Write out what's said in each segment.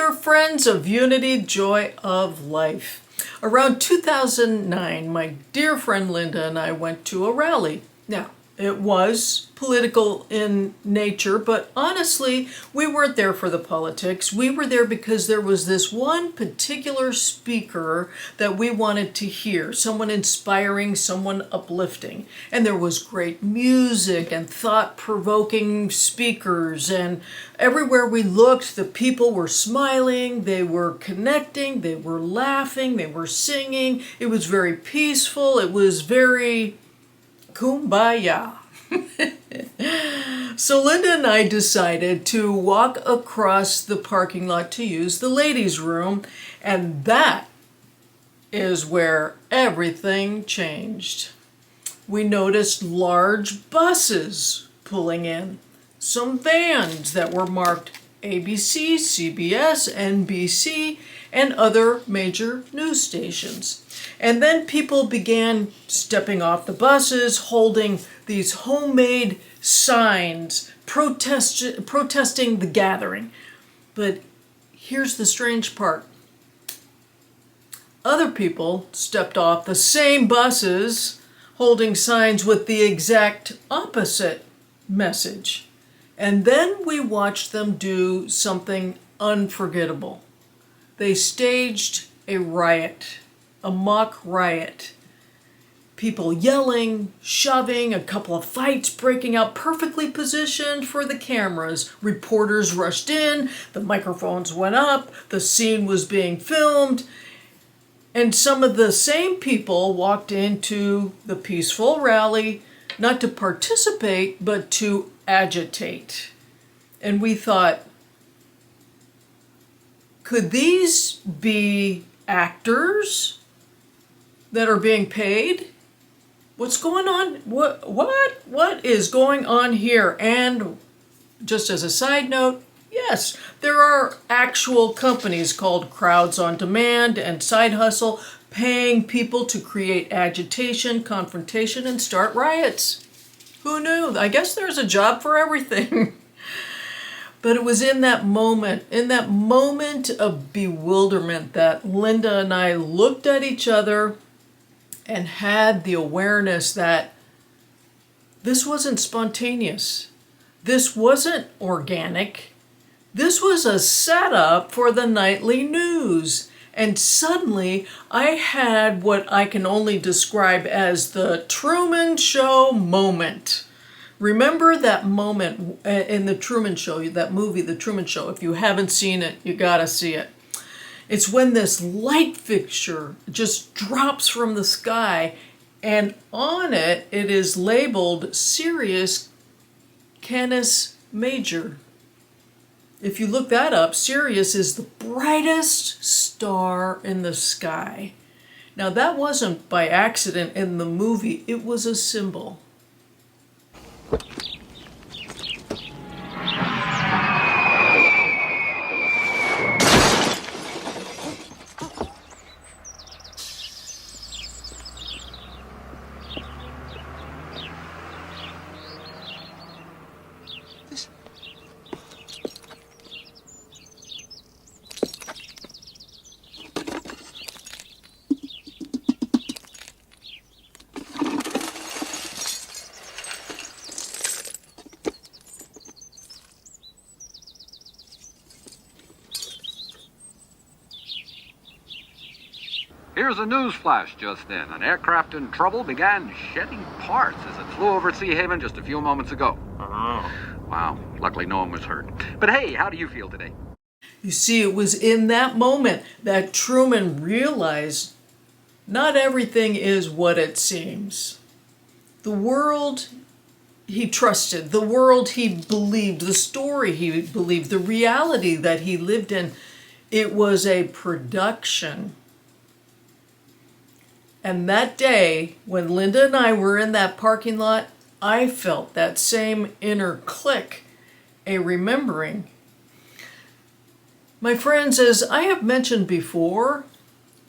Dear friends of Unity, Joy of Life. Around 2009, my dear friend Linda and I went to a rally. Now, it was political in nature, but honestly, we weren't there for the politics. We were there because there was this one particular speaker that we wanted to hear, someone inspiring, someone uplifting. And there was great music and thought-provoking speakers, and everywhere we looked, the people were smiling, they were connecting, they were laughing, they were singing. It was very peaceful, it was very kumbaya. So Linda and I decided to walk across the parking lot to use the ladies' room, and that is where everything changed. We noticed large buses pulling in, some vans that were marked ABC, CBS, NBC, and other major news stations. And then people began stepping off the buses, holding these homemade signs, protesting the gathering. But here's the strange part. Other people stepped off the same buses, holding signs with the exact opposite message. And then we watched them do something unforgettable. They staged a riot, a mock riot. People yelling, shoving, a couple of fights breaking out, perfectly positioned for the cameras. Reporters rushed in, the microphones went up, the scene was being filmed, and some of the same people walked into the peaceful rally, not to participate, but to agitate. And we thought, could these be actors that are being paid? What's going on? What is going on here? And just as a side note, yes, there are actual companies called Crowds on Demand and Side Hustle paying people to create agitation, confrontation, and start riots. Who knew? I guess there's a job for everything. But it was in that moment of bewilderment that Linda and I looked at each other and had the awareness that this wasn't spontaneous. This wasn't organic. This was a setup for the nightly news. And suddenly I had what I can only describe as the Truman Show moment. Remember that moment in the Truman Show, that movie, The Truman Show. If you haven't seen it, you gotta see it. It's when this light fixture just drops from the sky, and on it, it is labeled Sirius Canis Major. If you look that up, Sirius is the brightest star in the sky. Now that wasn't by accident in the movie, it was a symbol. Here's a news flash just then. An aircraft in trouble began shedding parts as it flew over Sea Haven just a few moments ago. Oh. Wow, luckily no one was hurt. But hey, how do you feel today? You see, it was in that moment that Truman realized not everything is what it seems. The world he trusted, the world he believed, the story he believed, the reality that he lived in, it was a production. And that day, when Linda and I were in that parking lot, I felt that same inner click, a remembering. My friends, as I have mentioned before,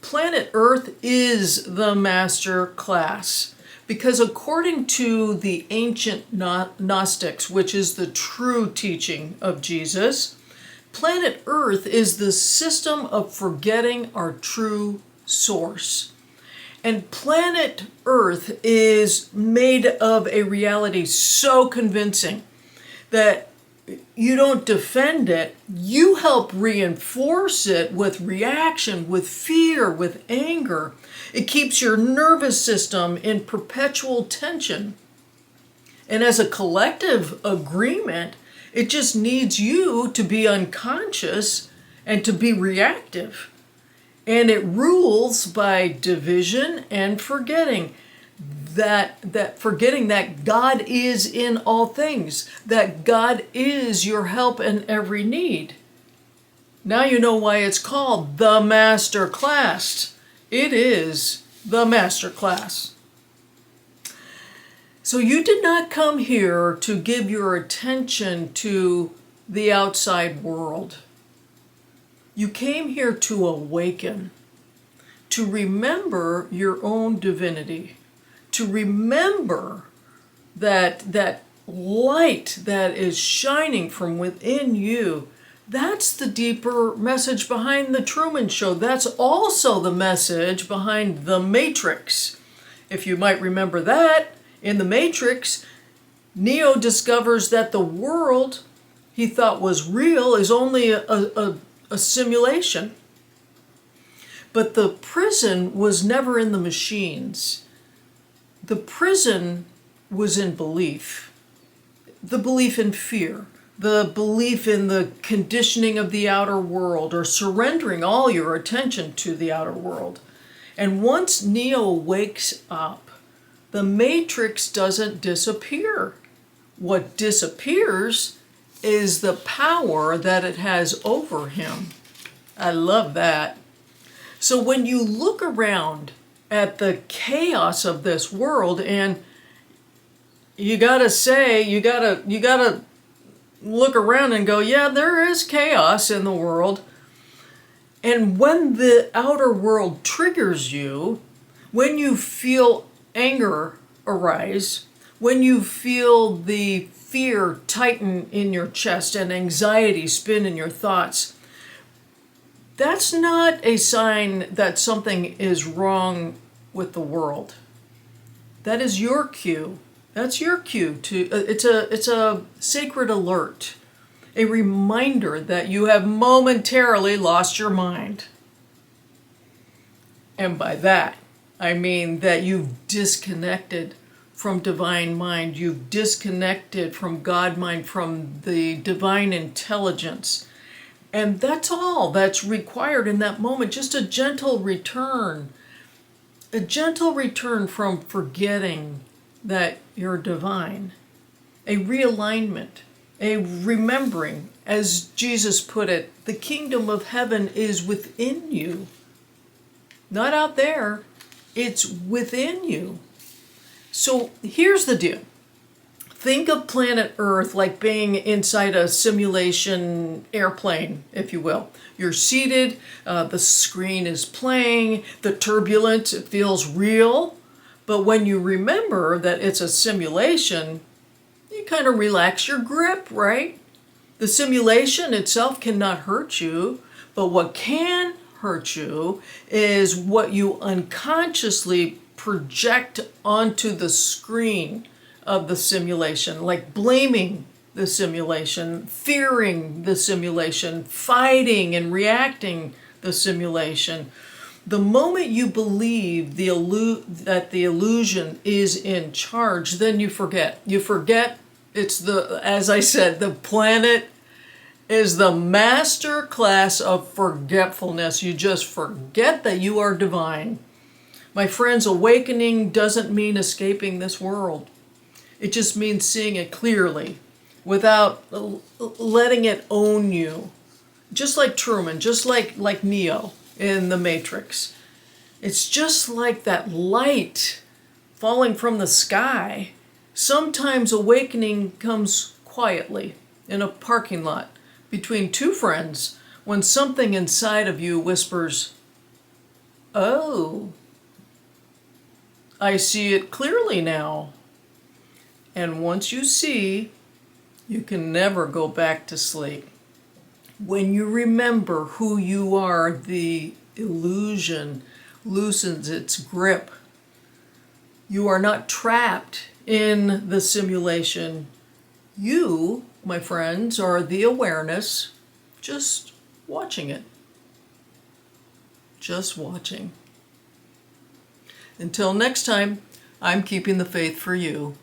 planet Earth is the master class. Because according to the ancient Gnostics, which is the true teaching of Jesus, Planet Earth is the system of forgetting our true source. And planet Earth is made of a reality so convincing that you don't defend it, you help reinforce it with reaction, with fear, with anger. It keeps your nervous system in perpetual tension. And as a collective agreement, it just needs you to be unconscious and to be reactive. And it rules by division and forgetting. That forgetting that God is in all things, that God is your help in every need. Now you know why it's called the Master Class. It is the Master Class. So you did not come here to give your attention to the outside world. You came here to awaken, to remember your own divinity, to remember that light that is shining from within you. That's the deeper message behind the Truman Show. That's also the message behind The Matrix. If you might remember that, in The Matrix, Neo discovers that the world he thought was real is only a simulation. But the prison was never in the machines. The prison was in belief. The belief in fear. The belief in the conditioning of the outer world, or surrendering all your attention to the outer world. And once Neo wakes up, the matrix doesn't disappear. What disappears is the power that it has over him. I love that. So when you look around at the chaos of this world, and you gotta look around and go, yeah, there is chaos in the world. And when the outer world triggers you, when you feel anger arise, when you feel the fear tighten in your chest and anxiety spin in your thoughts, that's not a sign that something is wrong with the world. That is your cue. That's your cue to. It's a sacred alert, a reminder that you have momentarily lost your mind. And by that, I mean that you've disconnected from divine mind. You've disconnected from God mind, from the divine intelligence. And that's all that's required in that moment, just a gentle return from forgetting that you're divine, a realignment, a remembering, as Jesus put it, the kingdom of heaven is within you. Not out there, it's within you. So here's the deal. Think of planet Earth like being inside a simulation airplane, if you will. You're seated, the screen is playing, the turbulence, it feels real. But when you remember that it's a simulation, you kind of relax your grip, right? The simulation itself cannot hurt you, but what can hurt you is what you unconsciously project onto the screen of the simulation, like blaming the simulation, fearing the simulation, fighting and reacting the simulation. The moment you believe that the illusion is in charge, then you forget. You forget it's as I said, the planet is the master class of forgetfulness. You just forget that you are divine. My friends, awakening doesn't mean escaping this world. It just means seeing it clearly without letting it own you. Just like Truman, just like Neo in The Matrix. It's just like that light falling from the sky. Sometimes awakening comes quietly in a parking lot between two friends when something inside of you whispers, "Oh, I see it clearly now." And once you see, you can never go back to sleep. When you remember who you are, the illusion loosens its grip. You are not trapped in the simulation. You, my friends, are the awareness, just watching it. Just watching. Until next time, I'm keeping the faith for you.